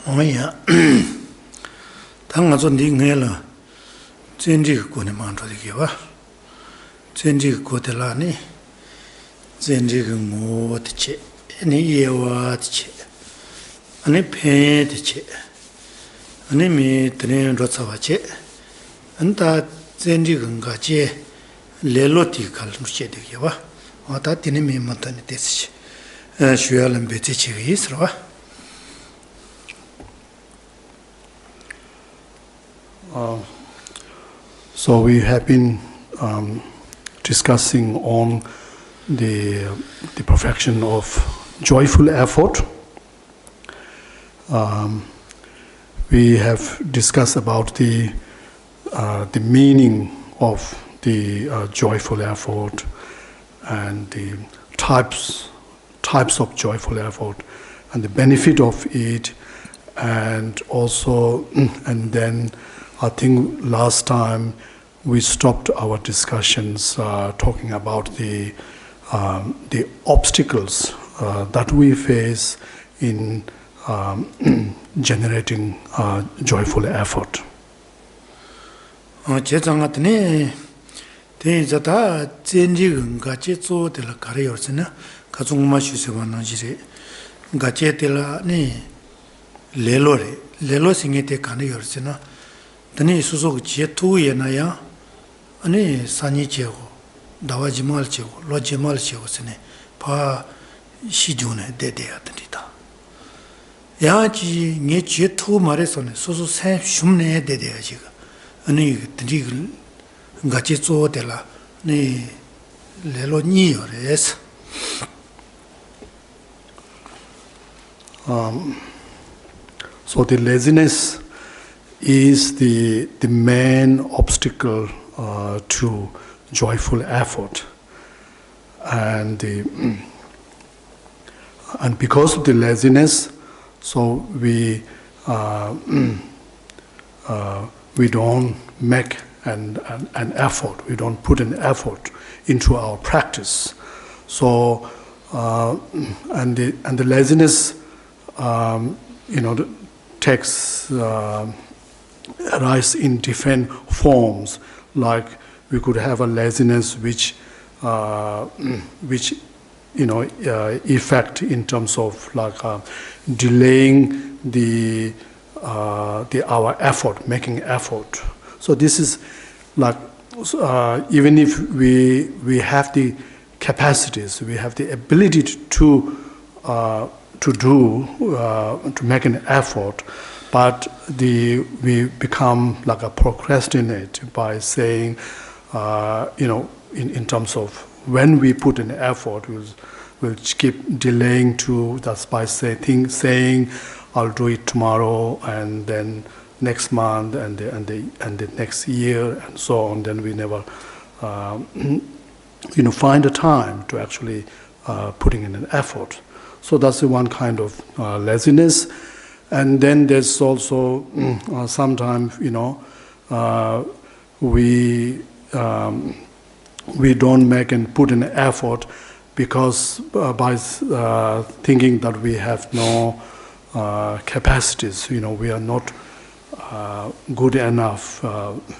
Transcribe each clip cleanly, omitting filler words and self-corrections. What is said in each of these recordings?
Oh yeah. Tanga zo ndi ngela zenji ko ne mantra de gewa. Zenji ko de la ni zenji ko ngo de che ni yewa de che. Ani pe de che. Ani mi tren ro tsa wa che. Anta zenji ko ga che le lo ti kal nu che de gewa. Ata tini mi ma ta ni de che. Shuya lam be che che yi sra. So we have been discussing on the perfection of joyful effort. We have discussed about the meaning of the joyful effort and the types of joyful effort and the benefit of it, and also and then I think last time we stopped our discussions talking about the obstacles that we face in generating joyful effort. Tani suso che tu ye na ya ani sani che go dawa jimal che go lo jimal che go sene pa shi june de de atani ta ya ji nge che tu mare so ne suso se shumne de de ji ga ani tri ga che zo de la ni le lo ni yo res. So the laziness is the main obstacle to joyful effort, and because of the laziness, so we don't make an effort. We don't put an effort into our practice. So and the laziness, takes arise in different forms. Like we could have a laziness which effect in terms of like delaying our effort, making effort. So this is like even if we have the capacities, we have the ability to make an effort, but we become like a procrastinate by saying, in terms of when we put an effort, we'll keep delaying to. That's by saying, I'll do it tomorrow, and then next month, and the next year, and so on. Then we never, find a time to actually putting in an effort. So that's the one kind of laziness. And then there's also sometimes, we don't make and put an effort because by thinking that we have no capacities, we are not good enough,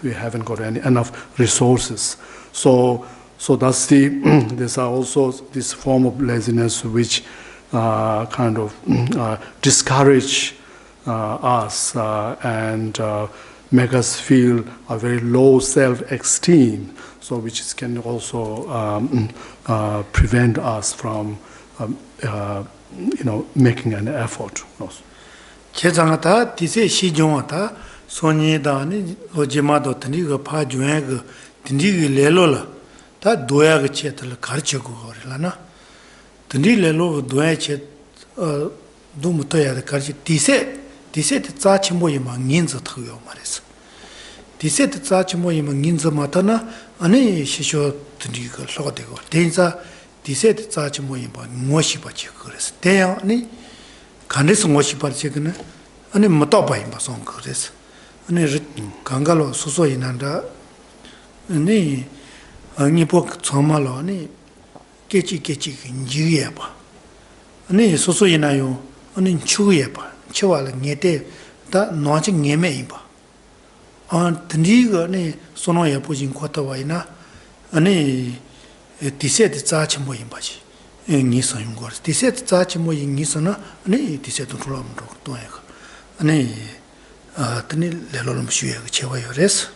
we haven't got enough resources. So that's there's also this form of laziness which kind of discourage us and make us feel a very low self-esteem, so which can also prevent us from making an effort. Chezangata tise shijongata sonye da ni lojema do tani ga pha jueng ga tindi gi lelo la ta doya ga chetal kharche go la na tindi lelo doya che dum to ya kharche tise te tsa chimbo yima nginza thyo mares tise te tsa chimbo yima nginza matana ani shisho tindi ga lo de go denza tise te tsa chimbo yima ngoshi ba che kres te ya ni 간에서 뭐시 발색은 아니 뭐또 봐요 무슨 그래서 아니 강가로 소소이 난다 아니 아니 뭐 정말로 아니 깨지 인지해 봐 아니 소소이 나요 아니 추해 봐 chewala ngete da noji ngeme imba an tniga ne sono ya pujin kota waina ani tiset za chimo imba ji ni so yungor tiset za chimo ni so na ani tiset to rom to ya ani tni lelolum shuye chewa yores.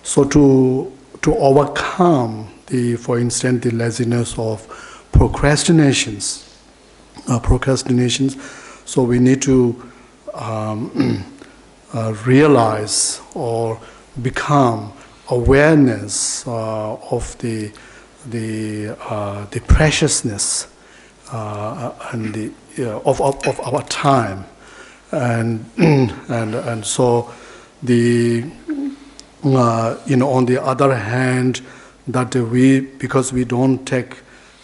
So to overcome for instance, the laziness of procrastinations, so we need to realize or become awareness of the preciousness and of our time, and so on the other hand, that because we don't take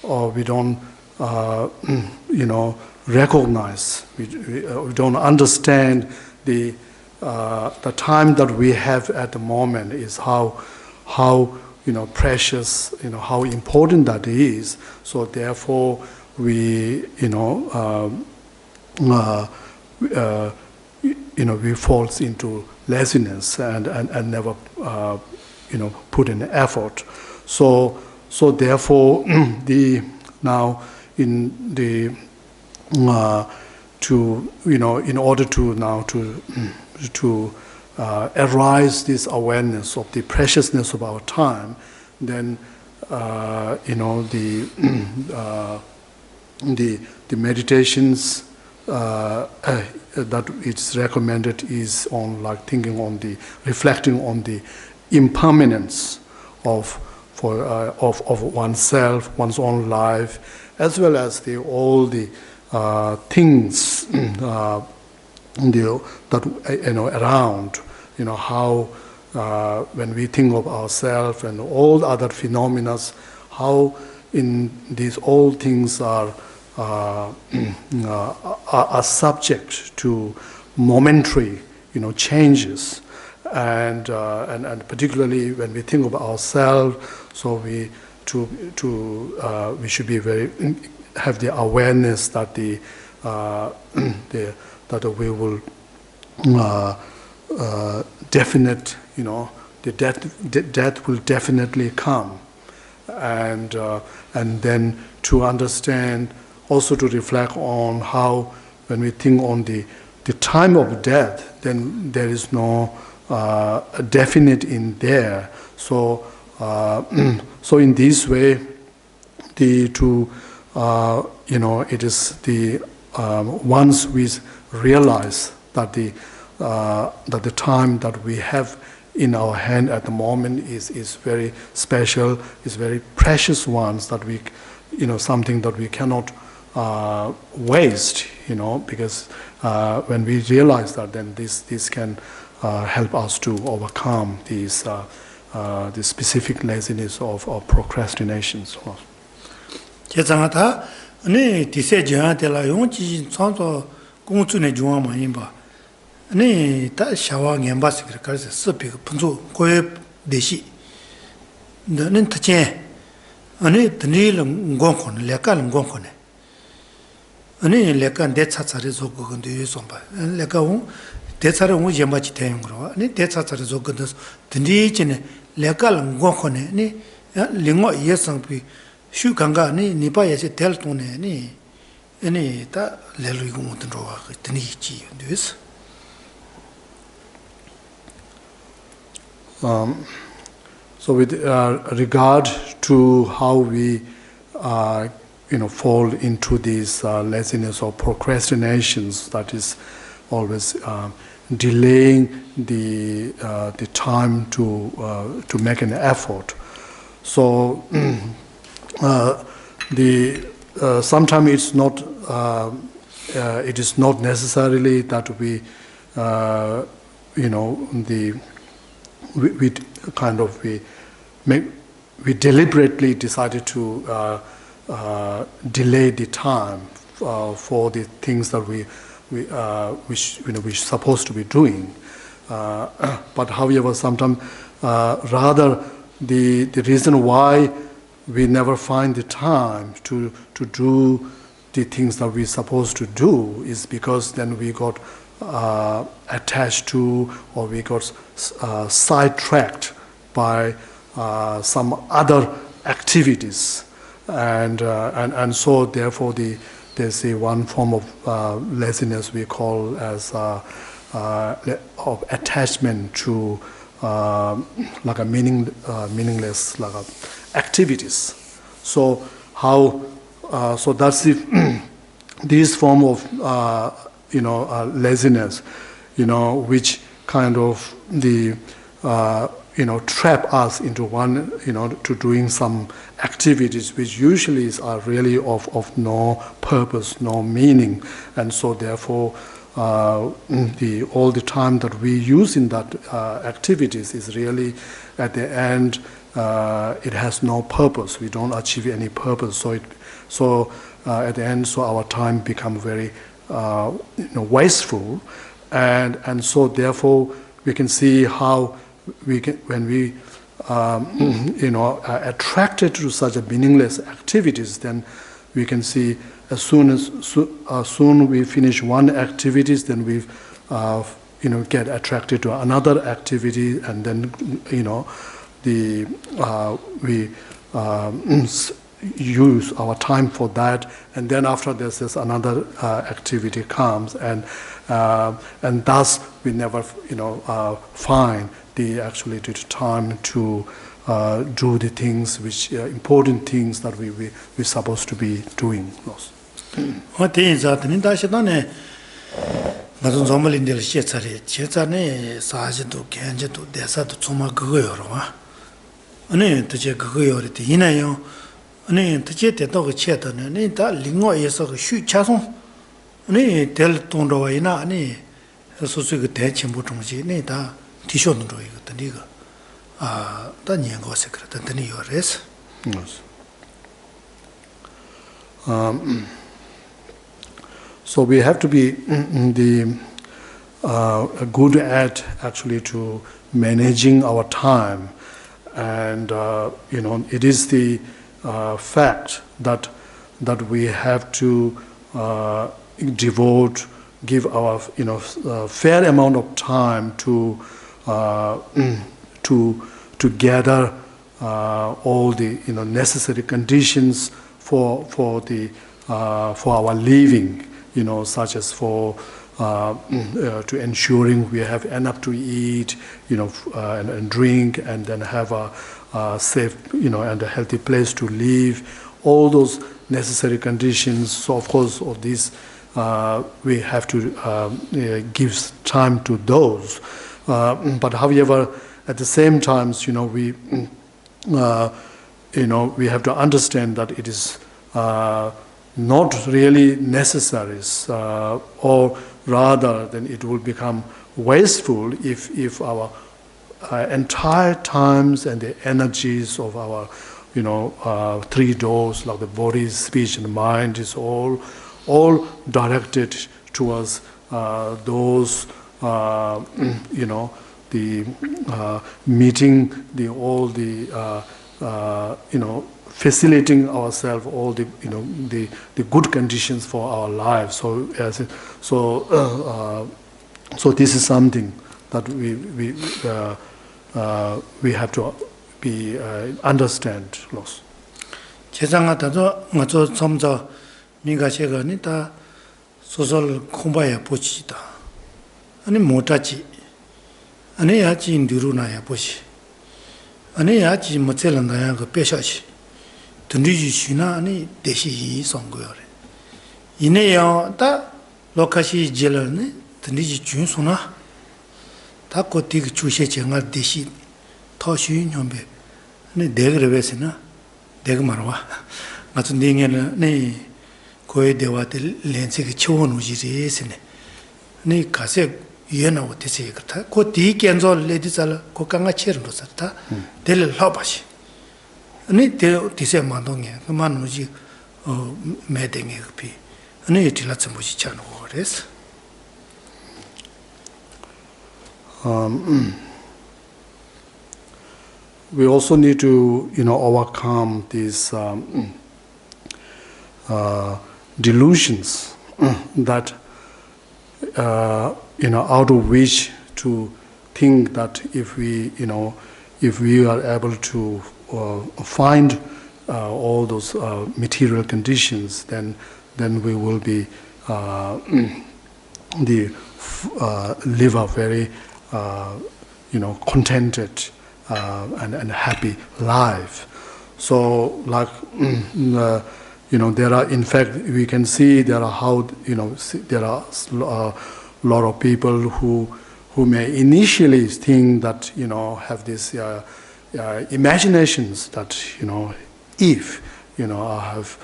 or we don't recognize, we don't understand the time that we have at the moment is how precious, how important that is. So therefore we we falls into laziness and never put in effort. So therefore now in the in order to now to arise this awareness of the preciousness of our time, then the meditations that it's recommended is on thinking on reflecting on the impermanence of oneself, one's own life, as well as all the things that around. How when we think of ourselves and all other phenomena, how in these all things are subject to momentary changes, and particularly when we think of ourselves, so we should be have the awareness that that we will definite the death will definitely come, and then to understand, also to reflect on how when we think on the time of death, then there is no definite in there. So in this way, it is once we realize that the time that we have in our hand at the moment is very special, is very precious ones, that we something that we cannot waste, because when we realize that, then this can help us to overcome these the specific laziness of procrastination. 제장하다 아니 디세지한테라 용지 선서 공주네 중앙만 임바 아니 다 샤와 냠바스 그래서 스피그 분조 고에 대시 너는 특제 아니 드닐은 공콘 레깔은 공콘네 아니 레깔 대차차리 조고 근데 유선 봐 레깔은 대차를 오 젬바치 대용 그러 아니 대차차리 조고 근데 드니지네 레깔은 공콘네 아니 링어 예성비 슈강가 니 니바야제 델톤네 니 아니 다 레루이고 못은 로와 드니지 뉴스. So with regard to how we fall into these laziness or procrastinations, that is always delaying the time to make an effort. So sometimes it's not it is not necessarily that we we deliberately decided to delay the time for the things that we're supposed to be doing. But however, sometimes rather the reason why we never find the time to do the things that we're supposed to do is because then we got attached to or we got sidetracked by some other activities. And so therefore there's a one form of laziness we call as of attachment to like a meaningless like activities. So how so that's the this form of laziness, which kind of the trap us into one to doing some activities which usually are really of no purpose, no meaning, and so therefore all the time that we use in that activities is really at the end it has no purpose. We don't achieve any purpose. So at the end, so our time become very wasteful, and so therefore we can see how we can when we are attracted to such a meaningless activities, then we can see as soon we finish one activities, then we get attracted to another activity, and then we use our time for that, and then after this another activity comes, and thus we never find the time to do the things which important things that we're supposed to be doing. What is that? In Dashadone, Madon Zomalindel Shetsari, Chetsane, Sajatu, Kanjatu, Desatu, Tsuma Goyorova. Only to check Goyority, Hinayo, only to check the dog chetan, and that lingo is a shoot chason. Only tell Tondo Ina, any associate Tachimbutumji, Neta, Tishon Roy, the nigger. Danyango secret, and then your rest. Yes. So we have to be good at actually to managing our time, and it is the fact that we have to give our fair amount of time to gather all the necessary conditions for our living. Such as for to ensuring we have enough to eat, and drink, and then have a safe, and a healthy place to live. All those necessary conditions. So of course, all these we have to give time to those. But however, at the same time, we have to understand that it is. Not really necessary, or rather than it will become wasteful if our entire times and the energies of our three doors, like the body, speech, and mind, is all directed towards those the meeting facilitating ourselves all the good conditions for our lives. So this is something that we have to be understand. Loss. 제장아 다도 맞어 점자 미가셰가니 다 소설 공부해 보시다. 아니 못하지. 아니 야지 인두루나야 보시. 아니 야지 못zel란다야 그 빼셔시. 든리지 쉬나니 대시 선거요래. 이내요 다 로카시 jeller니 든리지 준소나 다 고티 주셰 정말 대시 더쉬인 현배. 네 내그레베스나 내가 말와. 맞은 닝에는 네 고에 대화들 렌스가 초원 우지리스네. 네 가세 이해나 어디서 그렇다. 고디 견절 레디잘 고강아 체르로 썼다. 될 러바시. 아니 디세 만동에 그만 우지 매댕에 그 아니 딜라츠 무지 찬고 그래서 we also need to, overcome these delusions that, out of which to think that if we are able to find all those material conditions, then we will be live a very contented and happy life. So, like there are, in fact, we can see there are there are a lot of people who may initially think that have these imaginations that if I have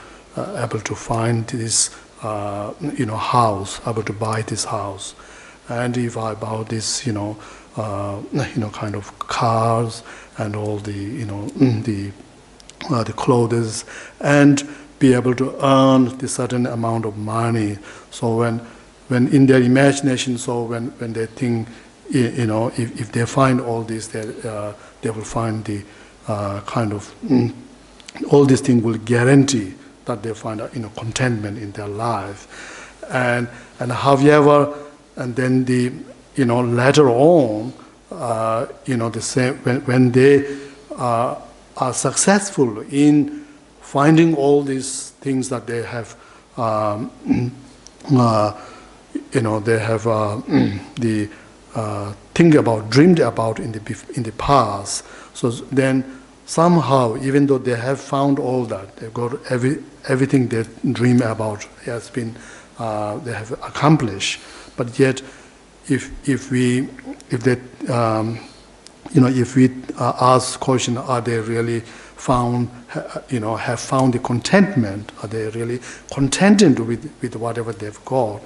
able to find this house, able to buy this house, and if I buy this kind of cars and all the the clothes, and be able to earn the certain amount of money. So when in their imagination, so when they think, if they find all this, they will find the kind of all these things will guarantee that they find contentment in their life, and however, and then the later on, the same when they are successful in finding all these things that they have, they have the dreamed about in the past. So then somehow, even though they have found all that, they've got everything they dream about has been they have accomplished. But yet, if we ask question, are they really found have found the contentment? Are they really contented with whatever they've got?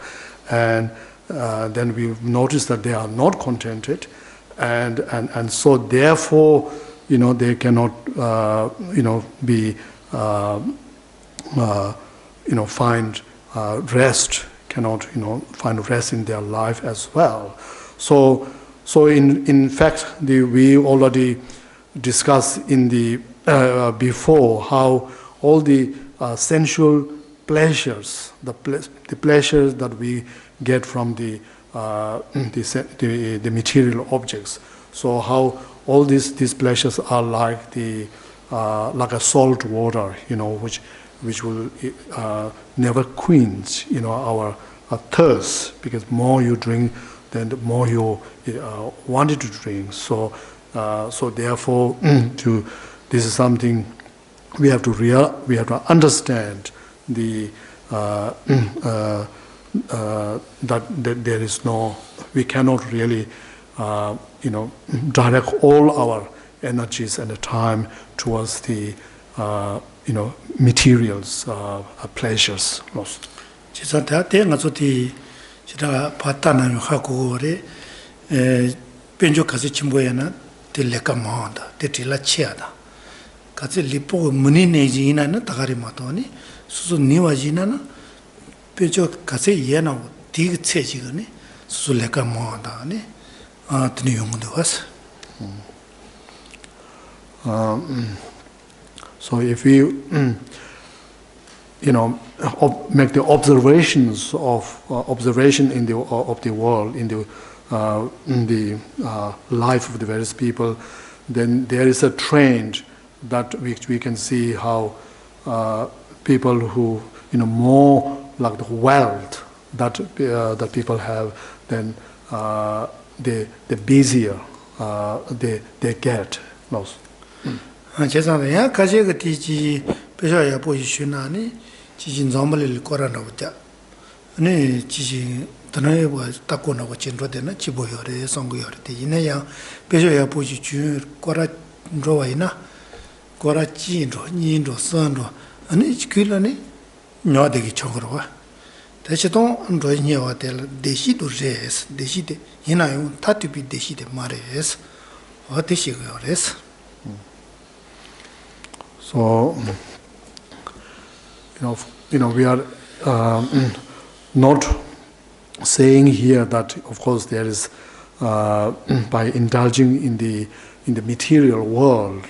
And then we notice that they are not contented, and so therefore they cannot be find rest, cannot find rest in their life as well. So in fact, we already discussed in the before how all the sensual pleasures, the pleasures that we get from the material objects. So how all these pleasures are like like a salt water, which will never quench our thirst, because more you drink, then the more you wanted to drink. So therefore, this is something we have to understand that there is we cannot really direct all our energies and the time towards the materials, pleasures. Katsi lipo muni neji ina na tagari matoni susu niwa jina na pecho katsi yena tig tseji gani susu leka moanda ne tini yungu was. So if we make the observations of observation in the of the world, in the life of the various people, then there is a trend that we can see how people who more like the wealth that people have, then the busier they get. 제사야 가제가 뒤지 배셔야 보이시나니 지진 점을 거라나 보자. 아니 지진 드나에 뭐 딱고 나고 진로되나 지보여래 선고여래 이내야 배셔야 보이시 거라 로와이나 거라 진로 니로 선로 아니 지킬라니 녀되기 적으로와. 대시도 로이녀와 될 대시도 제스 대시데 이나요 타티비 대시데 말레스 어디시고요레스. So, we are not saying here that, of course, there is by indulging in in the material world,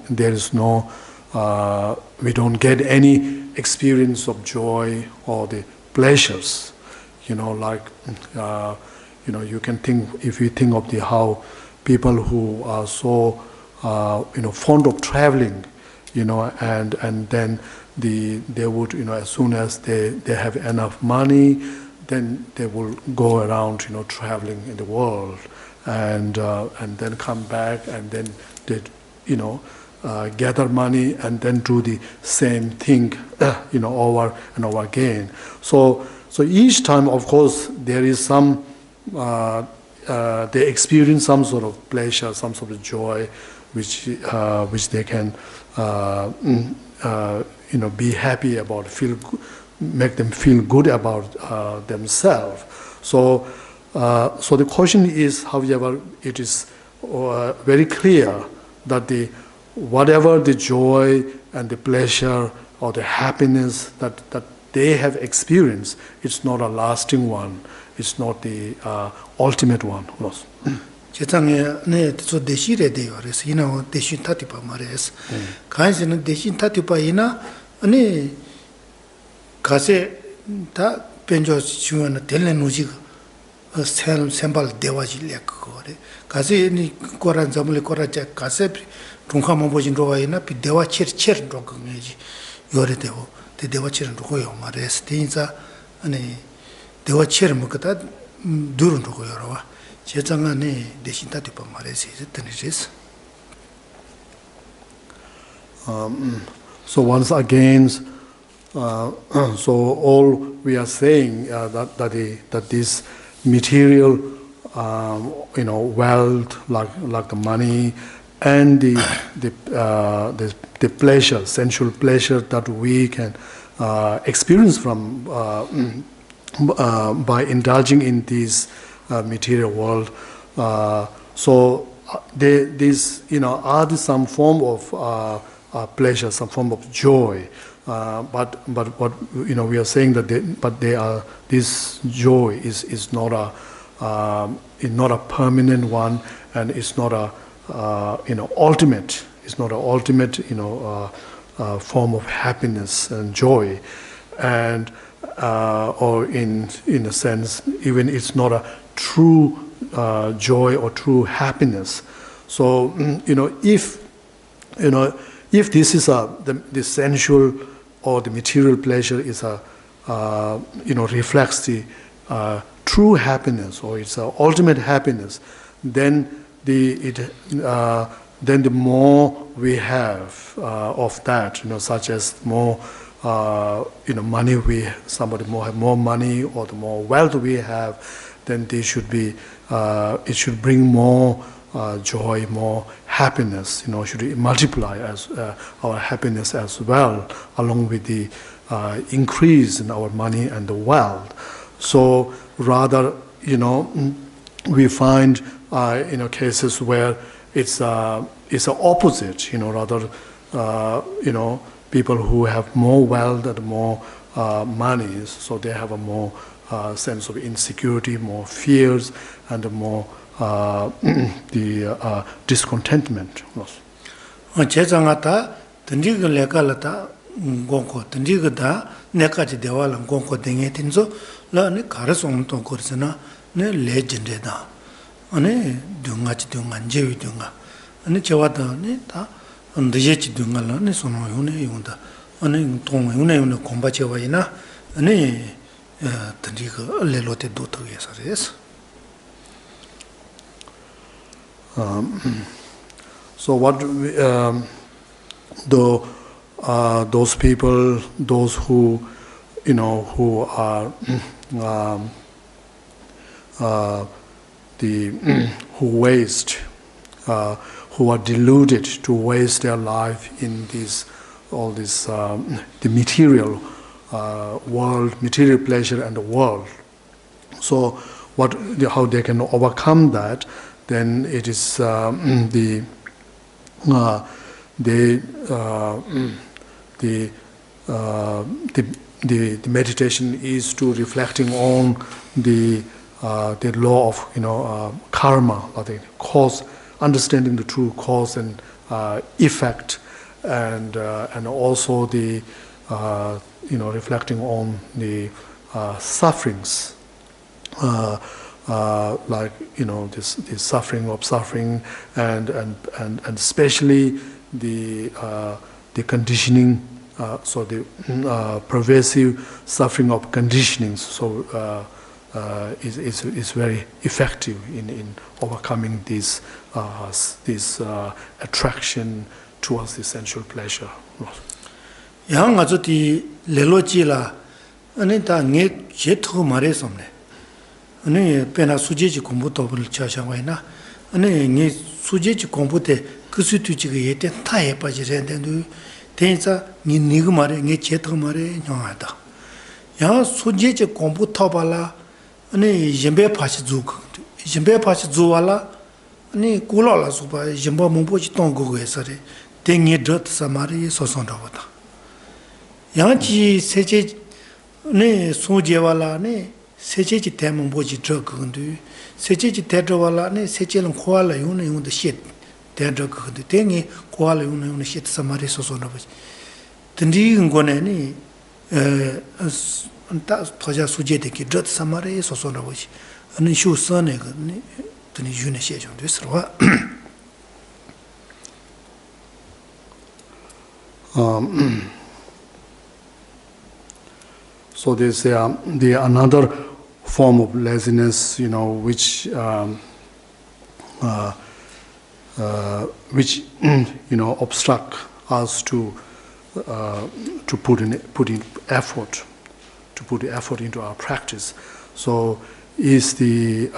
there is no, we don't get any experience of joy or the pleasures, like, you can think, if you think of how people who are so, fond of traveling, and then they would, as soon as they have enough money, then they will go around, traveling in the world, and then come back, and then they, gather money, and then do the same thing, over and over again. So each time, of course, there is some, they experience some sort of pleasure, some sort of joy, which they can, be happy about, make them feel good about themselves. So the question is, however, it is very clear that whatever the joy and the pleasure or the happiness that they have experienced, it's not a lasting one. It's not the ultimate one. 제장에 네 저 대시래 돼요. 그래서 이나 대신 타티파 말해서 간신은 대신 타티파이나 아니 가세 다 변조 중요한 델렌 우지 샘발 대화질래 그거래. 가세 니 거란 점을 거라자 가세 중화만 보진 로와이나 비 대화 체르 로그메지 요래 되고 대화 체르 로고요 말해서 진짜 아니 대화 체르 뭐다 두른 로고요라. 제장안에 대신 다투바 말해서 있었더니스. So once again, so all we are saying that this material, wealth, like the money, and the pleasure, sensual pleasure that we can experience from by indulging in this material world. So these, are some form of pleasure, some form of joy. But what we are saying that this joy is not a permanent one, and it's not a ultimate. It's not an ultimate form of happiness and joy, and or in a sense, even it's not a true joy or true happiness. So if this is the sensual or the material pleasure is reflects the true happiness, or it's a ultimate happiness, then the more we have of that, such as more money somebody have more money, or the more wealth we have, then they should be it should bring more joy, more happiness. Should multiply as our happiness as well, along with the increase in our money and the wealth. So rather, we find cases where it's the opposite. Rather, people who have more wealth and more money, so they have a more sense of insecurity, more fears, and more the discontentment. 제장하다 던지가 레갈다 공고 던지가다 내까지 대화랑 공고 등에 된서 라네 가르송 또 거르잖아 네 레전드다 아니 등같이 등안 제위 등아 아니 저와다 네다 언제지 등알라네 손을 요네 용다 아니 동용네 용네 공바체와이나 아니 던지가 레로테 도토에서 그래서 so what those people, those who who are who waste, who are deluded to waste their life in all this the material world, material pleasure and the world. So how they can overcome that? Then it is the meditation is to reflecting on the law of karma, or the cause understanding the true cause and effect, and also the reflecting on the sufferings, like this suffering of suffering, and especially the conditioning, so the pervasive suffering of conditionings. So is very effective in overcoming this attraction towards the sensual pleasure. Yang azu di lelo chi la, ane ta nge je to mare somne. Ane pena suje ji kombu to bul cha cha wai na. Ane nge suje ji kombu te kusu tu ji ge yete ta ye pa ji ren den du. Ten sa ni ni ge mare nge je to mare nyong da. Yang suje ji kombu to ba la, ane yembe pa chi zu ko. Yembe pa chi zu wa la, ane ku lo la su ba yemba mo bo ji tong go ge sa re. Ten nge dot sa mare so son da wa da. 양지 세제 네 소제와라 네 세제지 대문 보지 저건데 세제지 대저와라 네 세제는 고알라 요는 요는 쉣 대저건데 대니 고알라 요는 요는 쉣 사마리 소소나 보지 든디인 거네니 안타 토자 수제되기 저 사마리 소소나 보지 아니 쇼선에 그 든이 유네 셰죠 됐어와 So there's the another form of laziness, which obstruct us to put in effort, to put the effort into our practice. So is the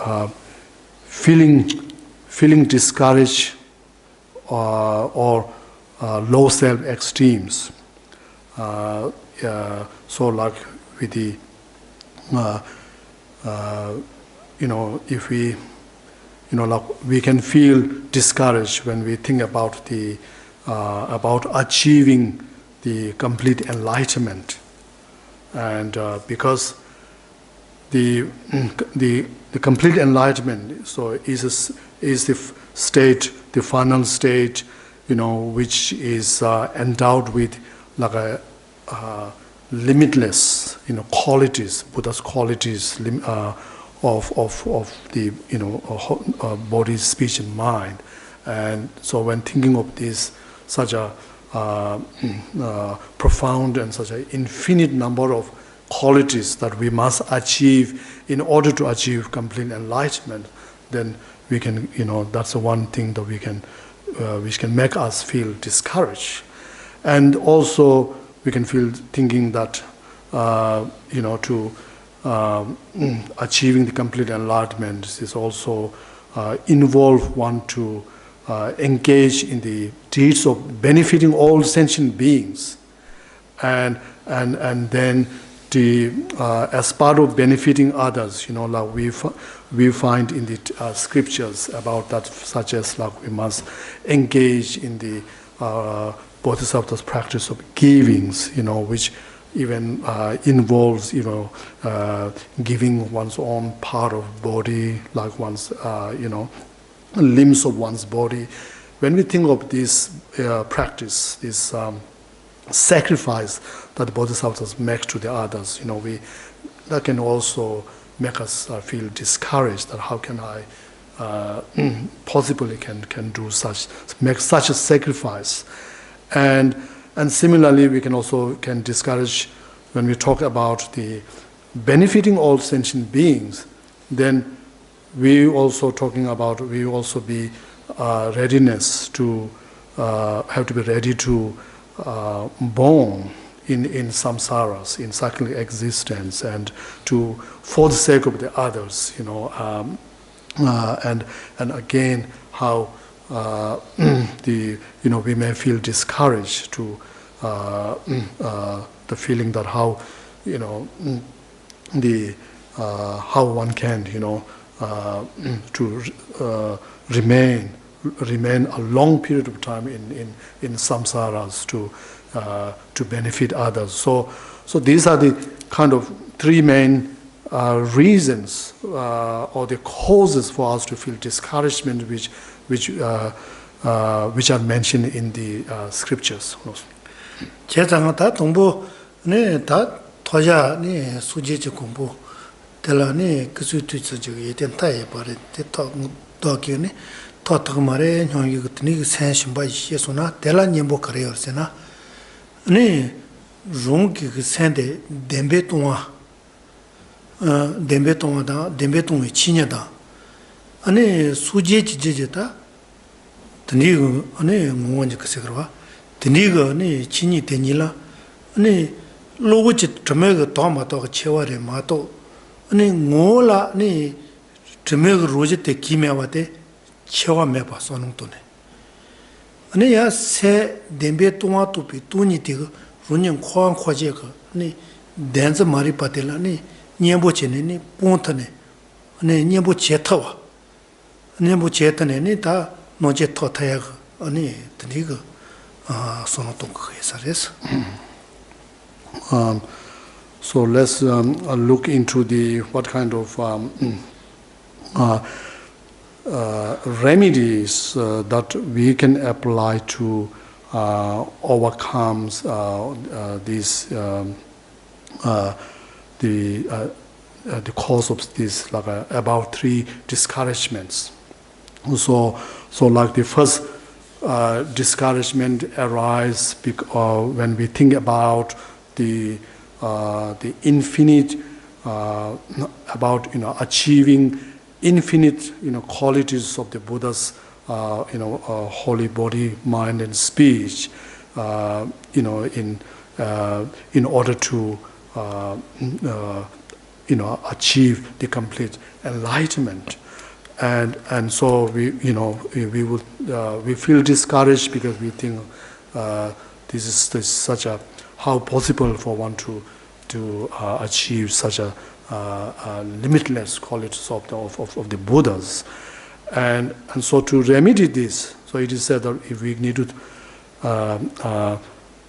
feeling discouraged or low self-esteems. So like with the, if we, like we can feel discouraged when we think about about achieving the complete enlightenment, and because the complete enlightenment, so is the state, the final state, which is endowed with like a limitless, qualities, Buddha's qualities of the body, speech, and mind. And so, when thinking of this, such a profound and such an infinite number of qualities that we must achieve in order to achieve complete enlightenment, then we can, that's the one thing that we can, which can make us feel discouraged, and also we can feel thinking that, to achieving the complete enlightenment is also involve one to engage in the deeds of benefiting all sentient beings, and then as part of benefiting others, like we find in the scriptures about that, such as like we must engage in the Bodhisattva's practice of givings, which even involves, giving one's own part of body, like one's, limbs of one's body. When we think of this practice, this sacrifice that the Bodhisattvas make to the others, that can also make us feel discouraged. That how can I possibly can make such a sacrifice? And similarly, we can also discourage when we talk about the benefiting all sentient beings. Then we also be readiness to have to be ready to born in samsaras, in cyclic existence, and for the sake of the others, and again how. We may feel discouraged to the feeling that how how one can to remain a long period of time in samsaras to benefit others. So these are the kind of three main reasons or the causes for us to feel discouragement, which which are mentioned in the scriptures. 제장하다 동부 네다 토자니 수제지 공부 telani kisu tu tsuji yeten taye pare te tokiyo totak mare nyongi kutini sen shimba yesu na tela nyembo kare yorse na ne rongi ki sen de dembe tongwa da dembe tongwe chinya da ane suje chi jeje ta tani go ane ngongwa kase karwa tani go ane chinyi teni la ane logo chi tame go to ma to chewa re ma to 아니 ngola ni 드메그 로제테 기메와데 chewa mepa sonung tone 아니 야세 뎀베 동아토피 투니티가 runyan khoan khoje ka ni denza mari patela ni nyembo chene ni pontane ani nyembo chetawa nyembo chetane ni ta noje thotaya ka ani tniga sono tong ka esares. So let's look into the what kind of remedies that we can apply to overcome the cause of this, like about 3 discouragements. So like the first discouragement arises when we think about the infinite, about achieving infinite qualities of the Buddha's holy body, mind, and speech, in order to achieve the complete enlightenment, and so we feel discouraged because we think this is such a, how possible for one to achieve such a limitless qualities of the Buddhas, and so to remedy this, so it is said that if we need to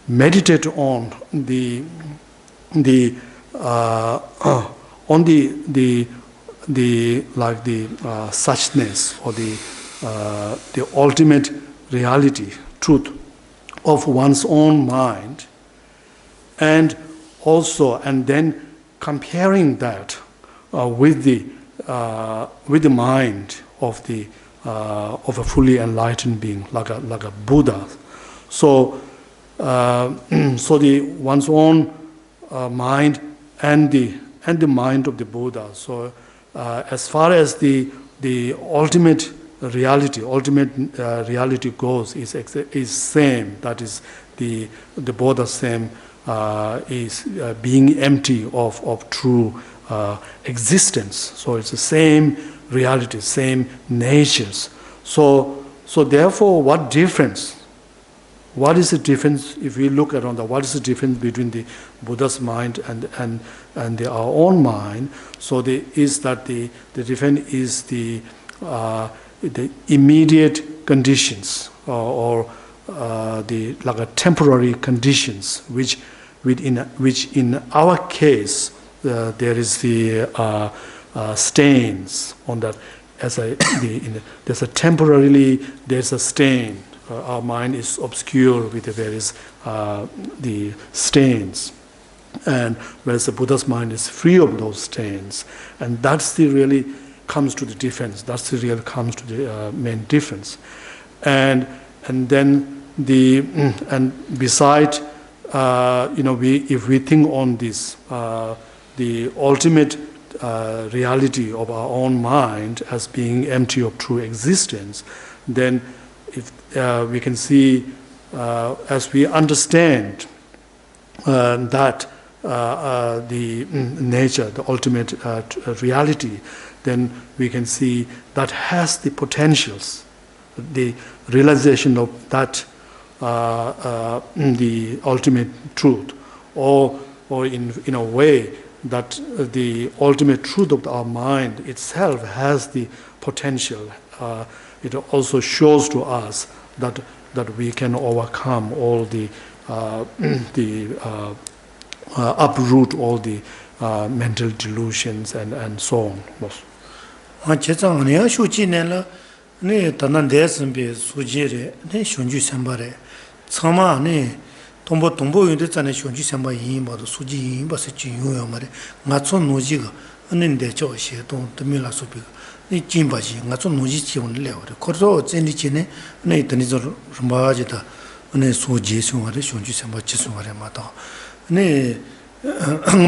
meditate on the suchness or the ultimate reality, truth of one's own mind, and then comparing that with the mind of a fully enlightened being, like a Buddha. So the one's own mind and the mind of the Buddha. So as far as the ultimate reality goes, is same. That is the Buddha same. Is being empty of true existence. So it's the same reality, same natures. So therefore, what difference? What is the difference if we look around? What is the difference between the Buddha's mind and our own mind? So the difference is the immediate conditions or the like a temporary conditions, which in our case there is the stains on that. There's a stain. Our mind is obscure with the various the stains, and whereas the Buddha's mind is free of those stains, and that's the really comes to the difference. That's the real comes to the main difference, and then and beside, if we think on this, the ultimate reality of our own mind as being empty of true existence, then if we can see, as we understand that the nature, the ultimate reality, then we can see that has the potentials, the realization of that the ultimate truth, or in a way that the ultimate truth of our mind itself has the potential. It also shows to us that we can overcome all the uproot all the mental delusions and so on. 네 단단 대선비 수지레 네 현주 선발에 처마 네 동보 윤대잖아요 현주 선발 이모도 수지 임버스 지유요 말에 맞촌 노지가 은인데 저시 동 드밀라소비 네 진바지 맞촌 노지 지원을 해요. 그래서 젠리치네 네 드니저 마지다 네 수지 생활에 현주 선발 지수말에 맞다 네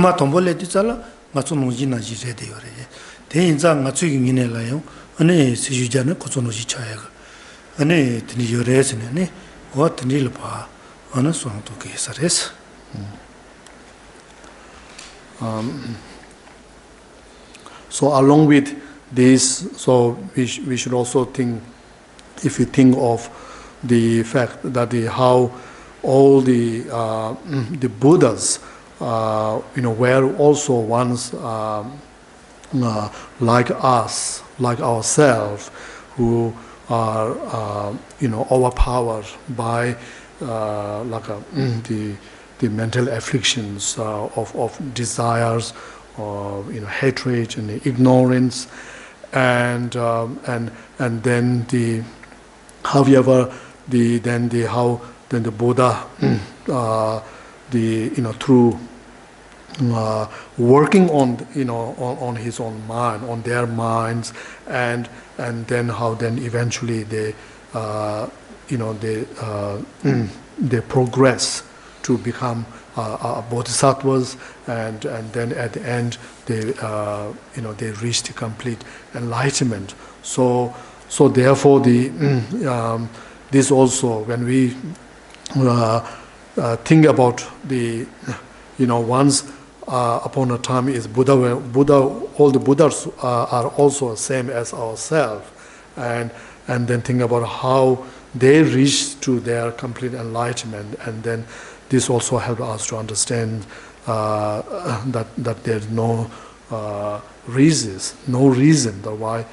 마 동보레 뒤살아 맞촌 노지 나지래 돼요. 대인장 맞추기 이내라요. 아니 시주자는 고존노지 차야가 아니 드니 요래스네 어 드니를 봐 어느 손도 계산해서 So along with this, so we should also think, if we think of the fact that how all the Buddhas were also once like us, like ourselves, who are overpowered by the mental afflictions of desires, hatred and ignorance, and then the Buddha through working on his own mind, on their minds, and then how then eventually they they progress to become bodhisattvas, and then at the end they reach the complete enlightenment. So therefore this also, when we think about the once upon a time is Buddha, all the Buddhas are also the same as ourselves, and then think about how they reach to their complete enlightenment, and then this also helps us to understand that there's no reason that why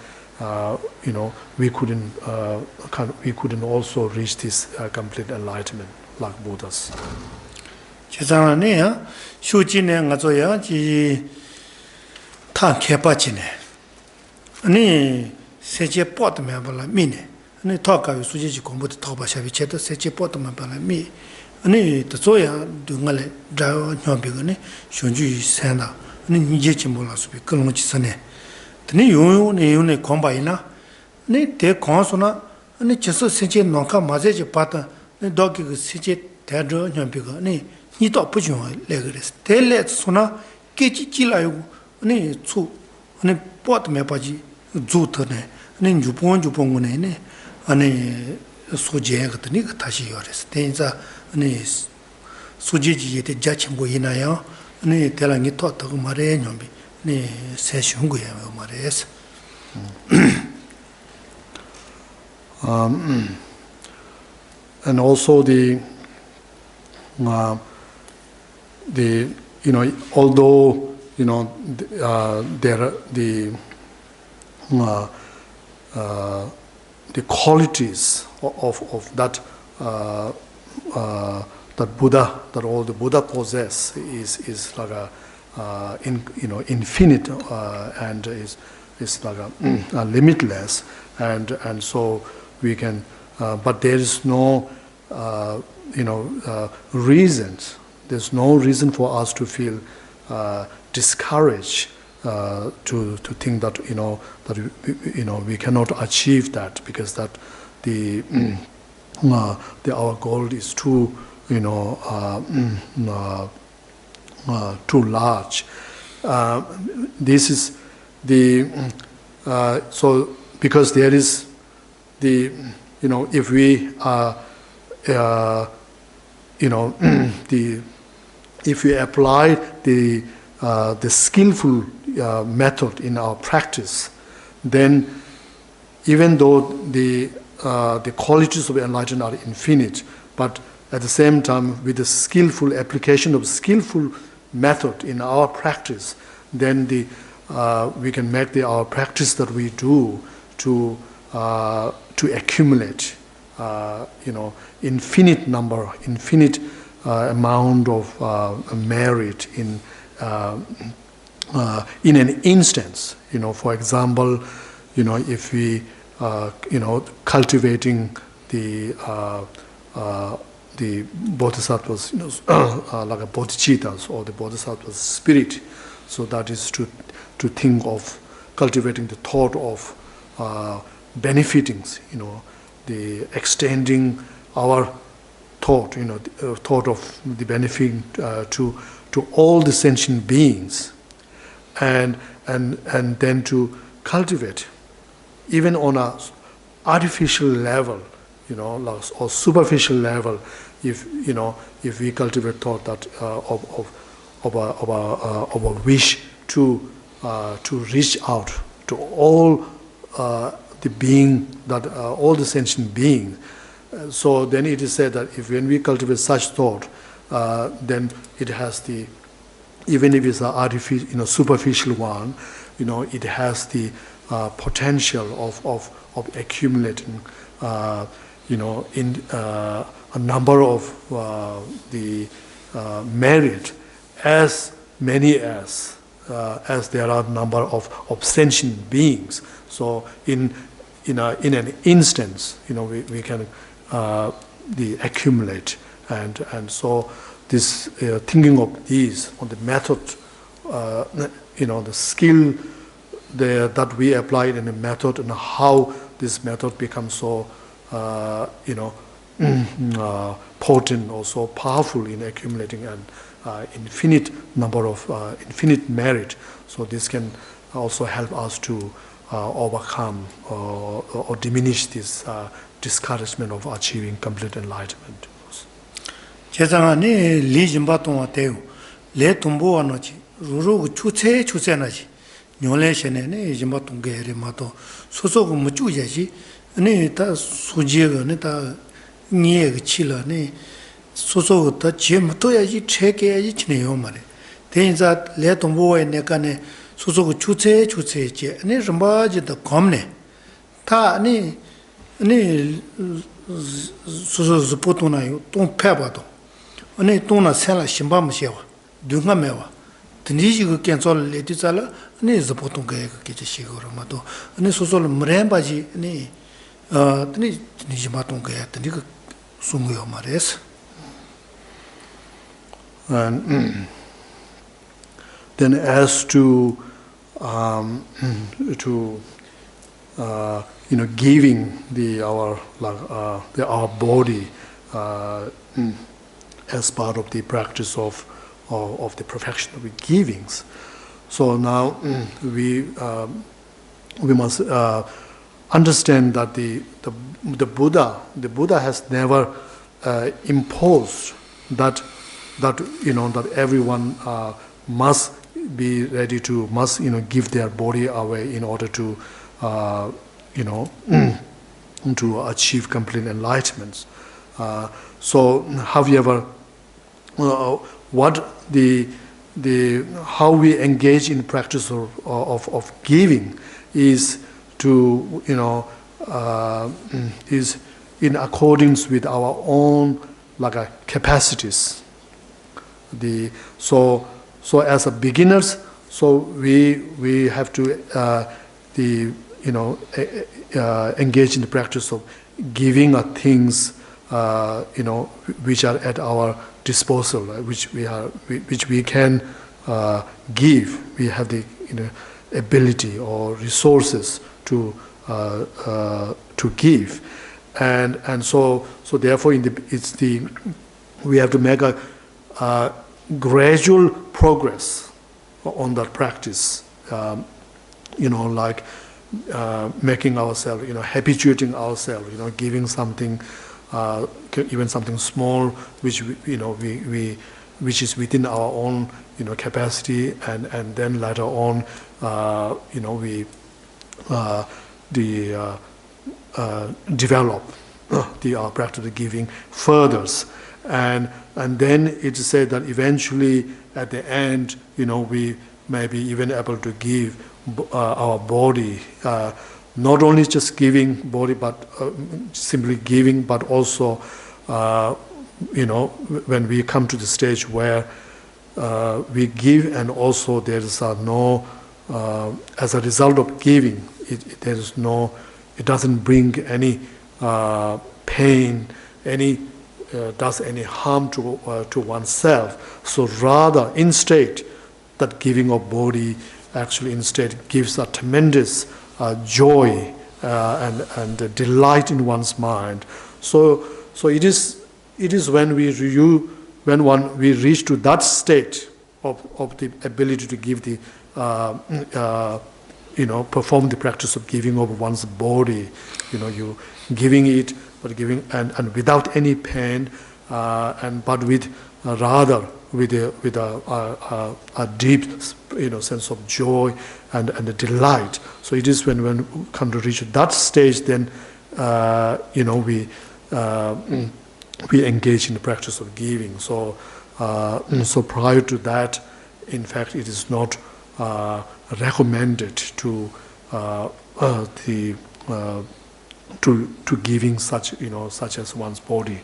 we couldn't also reach this complete enlightenment like Buddhas. 제자네 쇼진에 가서야 지 타케바치네 아니 세제 뻗으면 발라 미네 아니 토가요 수지지 공부도 토바샤비 제도 세제 뻗으면 발라 미 아니 또소야 등갈에 자요 녀비거네 쇼주 산다 아니 니제지 몰라서비 그런 지선에 드니 요네 공바이나 네 대kon소나 아니 제서 세제 농가 맞아지 봤다 네 도기 그 세제 대저 녀비거 네 니도不죠 레그레스 텔레 소나 깨지질라요 아니 초 아니 뻗으면 바지 주터네 아니 주봉네 아니 소제 같으니 다시 요레스 대인자 아니 소제지에 자친구 이나요 아니 대랑이 토다고 말해 놈비 네 세숑 거예요 말해서 and also although there are the qualities of that that Buddha, that all the Buddha possess is like a infinite and is like a limitless, and so we can but there is no reasons. There's no reason for us to feel discouraged to think that we cannot achieve that, because that our goal is too too large. This is the so because there is the if we if we apply the skillful method in our practice, then even though the qualities of enlightenment are infinite, but at the same time, with the skillful application of skillful method in our practice, then we can make our practice that we do to accumulate infinite amount of merit in an instance. For example, if we cultivating the bodhisattvas, like a bodhicittas or the bodhisattva's spirit. So that is to think of cultivating the thought of benefiting, the extending our thought, thought of the benefit to all the sentient beings, and then to cultivate, even on a artificial level, or superficial level, if we cultivate thought that of a wish to reach out to all the being, that all the sentient beings. So then it is said that when we cultivate such thought, then it has the, even if it's an artificial, superficial one, it has the potential of accumulating, in a number of the merit, as many as there are number of sentient beings. So in an instance, we can accumulate, and so this thinking of these on the method, the skill that we applied in a method, and how this method becomes so potent or so powerful in accumulating an infinite number of infinite merit. So this can also help us to overcome or diminish this discouragement of achieving complete enlightenment. 제장안에 리진바동와 대우 레 동보와노지 루루 추체 추세나지 뇽레셔네네 진바동게레 마도 소소고 무주야지 아니 다 수지가네 다 니에가 치라네 소소고 다 제무도야지 체계야지 지내요 말에 대인자 레 동보에 내가네 소소고 추체지 아니 좀바지도 검네 다 아니 소소스 보통나요 동 패봐도 아니 돈나 살아 심바무시와 둥가매와 드니지고 캔솔 레티살라 아니 보통 그게 시고라마도 아니 소소를 무렘바지 아니 드니지 마통 그게 드니가 숨고요 말레스. And then as to giving our body as part of the practice of the perfection of the givings. So now we must understand that the Buddha has never imposed that everyone must be ready to give their body away in order to to achieve complete enlightenment. So, however, how we engage in practice of giving is to is in accordance with our own capacities. So as a beginners, so we have to engage in the practice of giving things which are at our disposal, which we can give. We have the ability or resources to give, and so therefore we have to make a gradual progress on that practice. Making ourselves, habituating ourselves, giving something, even something small, which which is within our own, capacity, and then later on, we develop the practice of giving further, and then it's said that eventually at the end, we may be even able to give our body, not only just giving body, but simply giving, but also, when we come to the stage where we give, and also there is no, as a result of giving, there is no, it doesn't bring any pain, does any harm to oneself. So rather, instead, that giving of body actually instead gives a tremendous joy and delight in one's mind. So it is when we reach to that state of the ability to give the perform the practice of giving of one's body. You giving it, but giving and without any pain, but with rather with a deep sense of joy and a delight. So it is when we come to reach that stage, then we engage in the practice of giving. So prior to that, in fact, it is not recommended to giving such as one's body.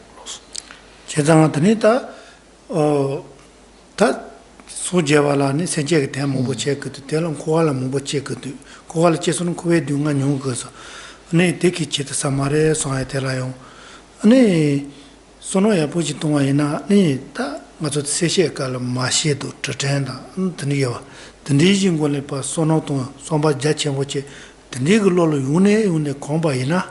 Ta sujewala ni senje ke tem mo che ke telon koala mo che ke koala che sun ko du nga nyu ko so ne de ki che ta samare so ai tela yo ne sono ya po ji tong ai na ni ta nga zo se she ka la ma she do traten da ni yo ni jing ko le pa sono to so ba ja che mo che ni go lo yune ko ba ina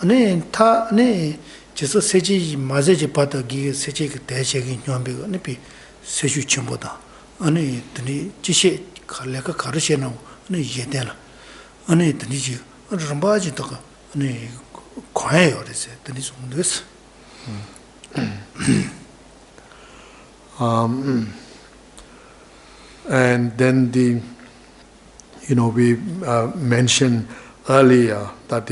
ne ta ne 제서 세지 맞아지 바닥이 세지 대책이 녀비가 네비 세주 전보다 아니 드니 지시 갈래가 가르셔나 아니 예대라 아니 드니지 럼바지다가 아니 과해요 그래서 드니 좀 됐어 and then we mentioned earlier that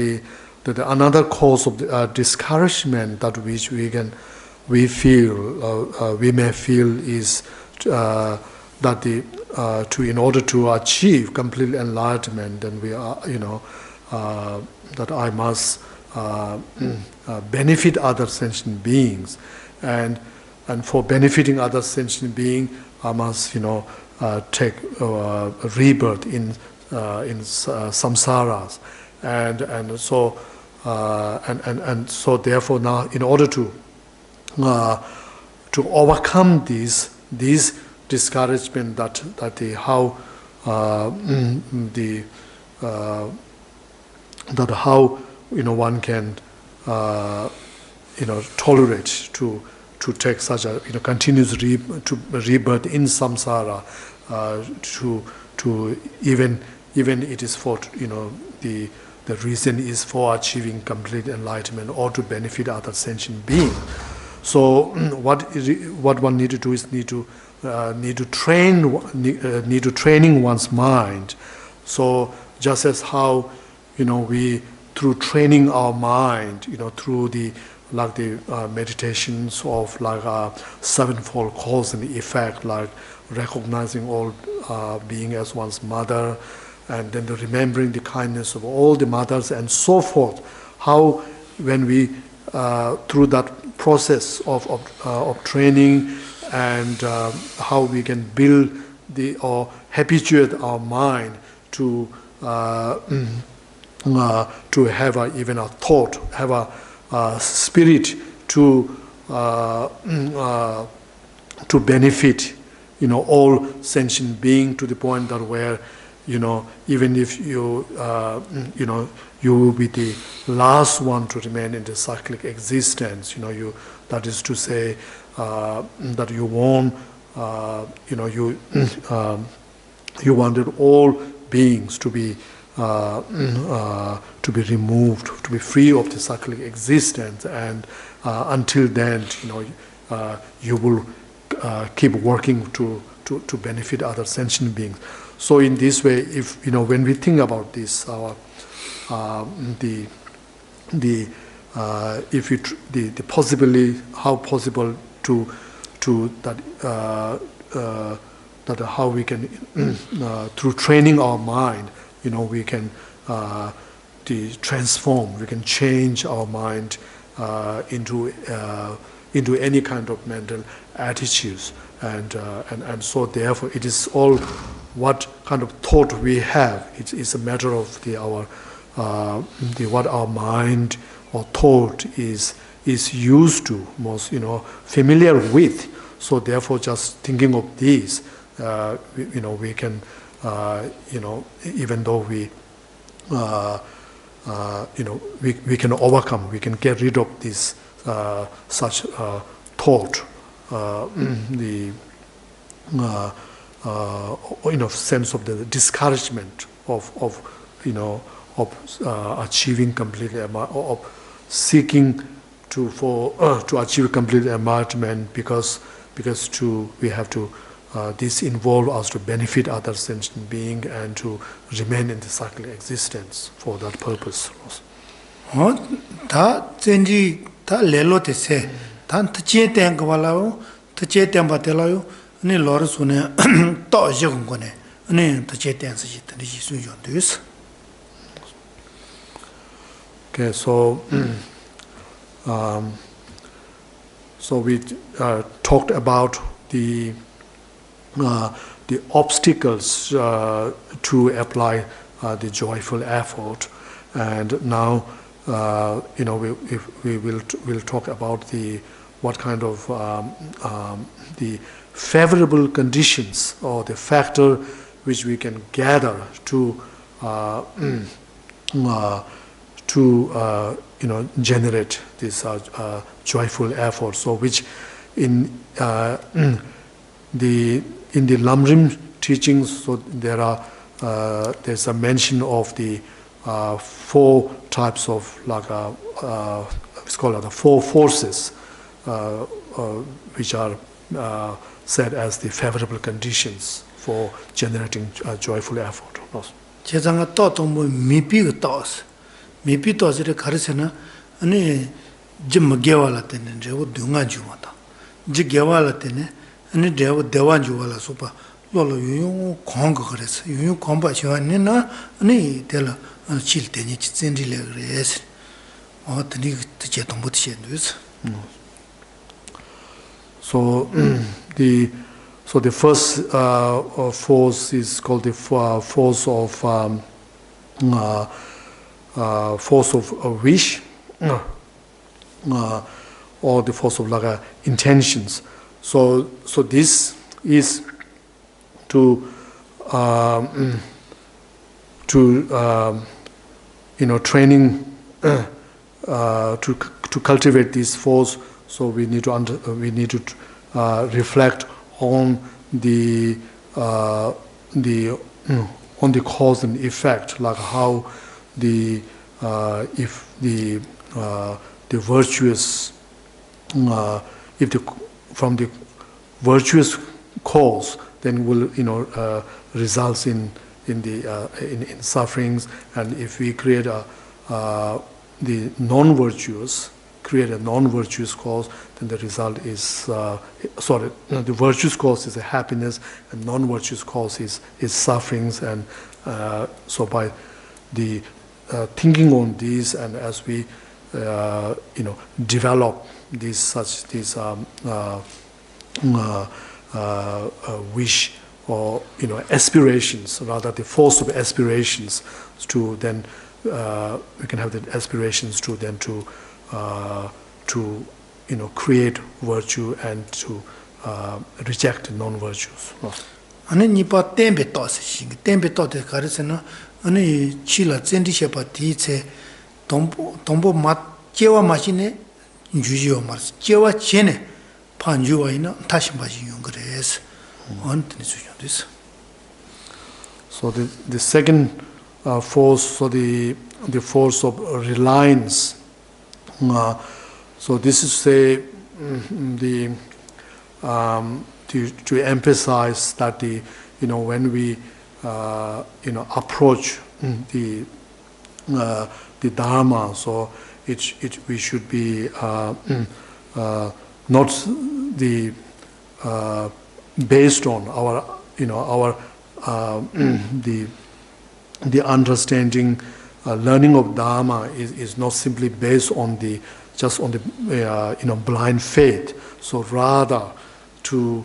another cause of discouragement that which we may feel is that in order to achieve complete enlightenment, then we are that I must benefit other sentient beings, and for benefiting other sentient beings, I must take rebirth in samsaras, and so therefore now in order to overcome these discouragement that how one can tolerate to take such a continuous rebirth in samsara, to even it is for the reason is for achieving complete enlightenment or to benefit other sentient beings. So what one need to do is need to training one's mind. So just as how we through training our mind, through the meditations of sevenfold cause and effect, like recognizing all being as one's mother, and then remembering the kindness of all the mothers and so forth. How when we through that process of training and how we can build or habituate our mind to have even a thought, have a spirit to benefit all sentient being, to the point that where even if you will be the last one to remain in the cyclic existence, that is to say that you want you wanted all beings to be removed, to be free of the cyclic existence, and until then, you will keep working to benefit other sentient beings. So in this way, if when we think about this, the possibility, how possible to that how we can through training our mind, we can transform, we can change our mind into any kind of mental attitudes, and so therefore it is all what kind of thought we have. It's a matter of our what our mind or thought is used to, most familiar with. So therefore, just thinking of these, we can, even though we can overcome, we can get rid of this such thought, the sense of the discouragement of achieving complete, of seeking to achieve complete enlightenment, because we have to this involve us to benefit other sentient being and to remain in the cyclic existence for that purpose. Da zenji da lelo te se, dan tje ten gwala, tje ten batela, ne lor sune to je gone, ne tje ten se de ji su yon dus. Okay, so so we talked about the obstacles to apply the joyful effort, and now we'll talk about what kind of the favorable conditions or the factor which we can gather to generate this joyful effort. So which in the Lamrim teachings, so there's a mention of the 4 types of it's called the 4 forces, which are said as the favorable conditions for generating joyful effort. 제장아 또 뭐 미비가 떠스 미비 떠스를 가르치나 아니 좀 개와라 때는 저 등아 주마다 지 개와라 때는 아니 대wan 주와라 소파 로로 유용 공거 그래서 유용 공부 시간에나 아니 될 칠 때니 진리래 그래서 어떻게 제 동부 시엔도스 So the first force is called the force of wish, or the force of intentions. So this is to training to cultivate this force. So we need to reflect on the cause and effect, like how if the virtuous from the virtuous cause, then will results in sufferings, and if we create the non-virtuous. Create a non-virtuous cause, then the result is the virtuous cause is a happiness, and non-virtuous cause is sufferings, and so by the thinking on these, and as we develop these wish or aspirations, rather the force of aspirations, to then we can have the aspirations to then to create virtue and to reject non-virtues. 아니 니파 템베 떠스 템베 떠데 가르스나 아니 치라 젠디셰파 디체 동보 맛 제와 마시네 주지오 마스 제와 제네 판주와이나 다시 마시 용 그래서 언트니 수요데스. So the second force, so the force of reliance. So this is to emphasize that when we approach the Dharma, so we should be not based on our the understanding. Learning of Dharma is not simply based on just on the blind faith. So rather to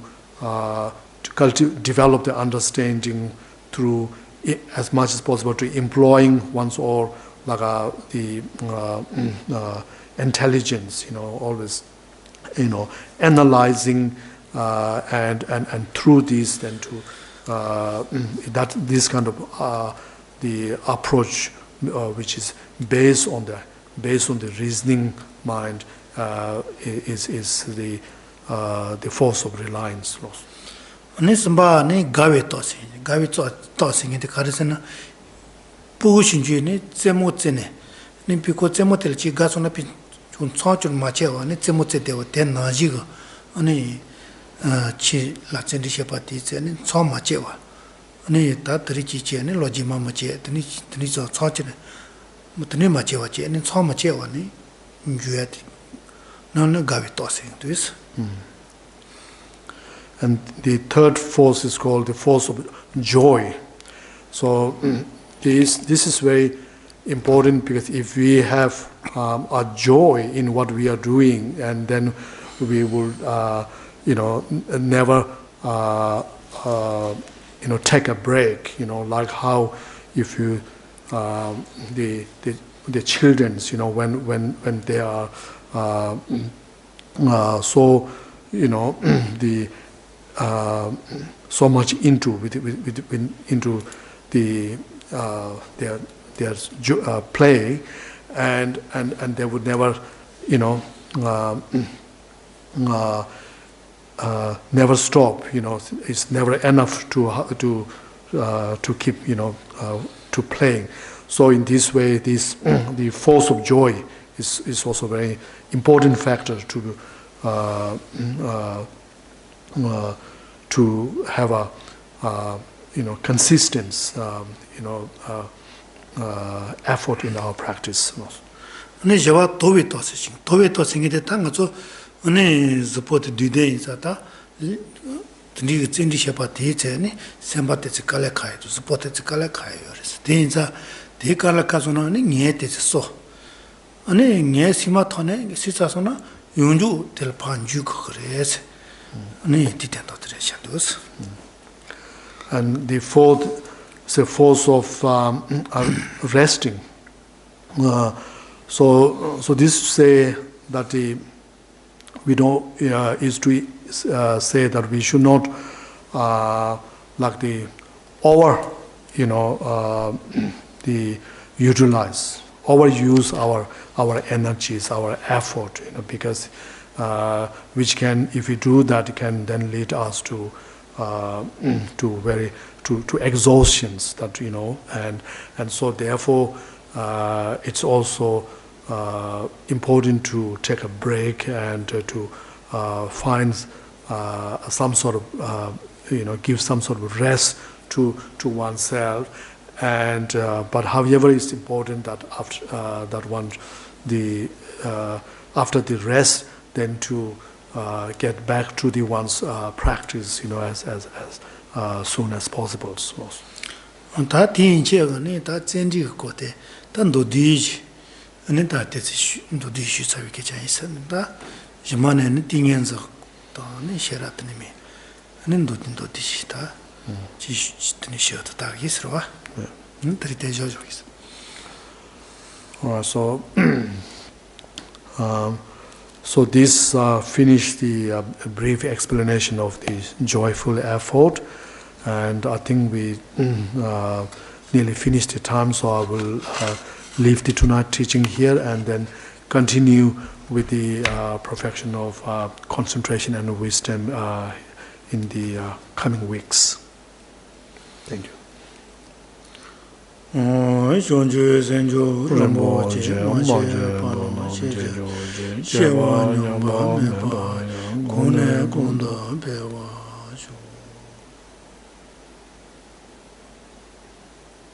develop the understanding through as much as possible to employing one's like the intelligence, always, analyzing and through this then to that this kind of the approach which is based on the reasoning mind is the force of reliance. Nisamba ni gawe tossing in the Karisana Pushinji, Zemotene, Nimpico Zemotelchi, Gasona Pin, Chunchon Machewa, and Zemote, there were 10 Najigo, only Chi Latsendi Shepati, and Tom Machewa, only that Richi and Lojima Mache, the Nizo Chachene, Mutani Machewa, and Tom Machewa, Juet, no gawe tossing to this. And the third force is called the force of joy. So this is very important, because if we have a joy in what we are doing, and then we will, never, take a break. Like how if you the childrens, when they are so the so much into the their play, and they would never never stop. It's never enough to keep to playing. So in this way, the force of joy is also a very important factor to have a consistent effort in our practice. Ne java towe tosing de tanga so ne support dude sata tni tindi shepa te cheni semba te kale khai to support te kale khai yores denza de kala kasona ne nye te so ane nye sima thone sisa sona yunju tel panju khres ane titen to tre shandos. And the fourth is the force of resting. So this say that we don't is to say that we should not like the over the overuse our energies, our effort, because which can, if we do that, can then lead us to exhaustions, that and so therefore it's also important to take a break and to find some sort of give some sort of rest to oneself, and but however it's important that after the rest then to get back to the one's practice as soon as possible. Ta tin che ne ta zenji ko te tan do di ne ta te do di shi sa ke cha isan da jmane ne tingen zo to ne sherat ne me ne do di shi ta ji ne shi ta gi sro ne tri te jo is. So so this finished the brief explanation of the joyful effort, and I think we nearly finished the time, so I will leave the tonight teaching here and then continue with the perfection of concentration and wisdom in the coming weeks. Thank you.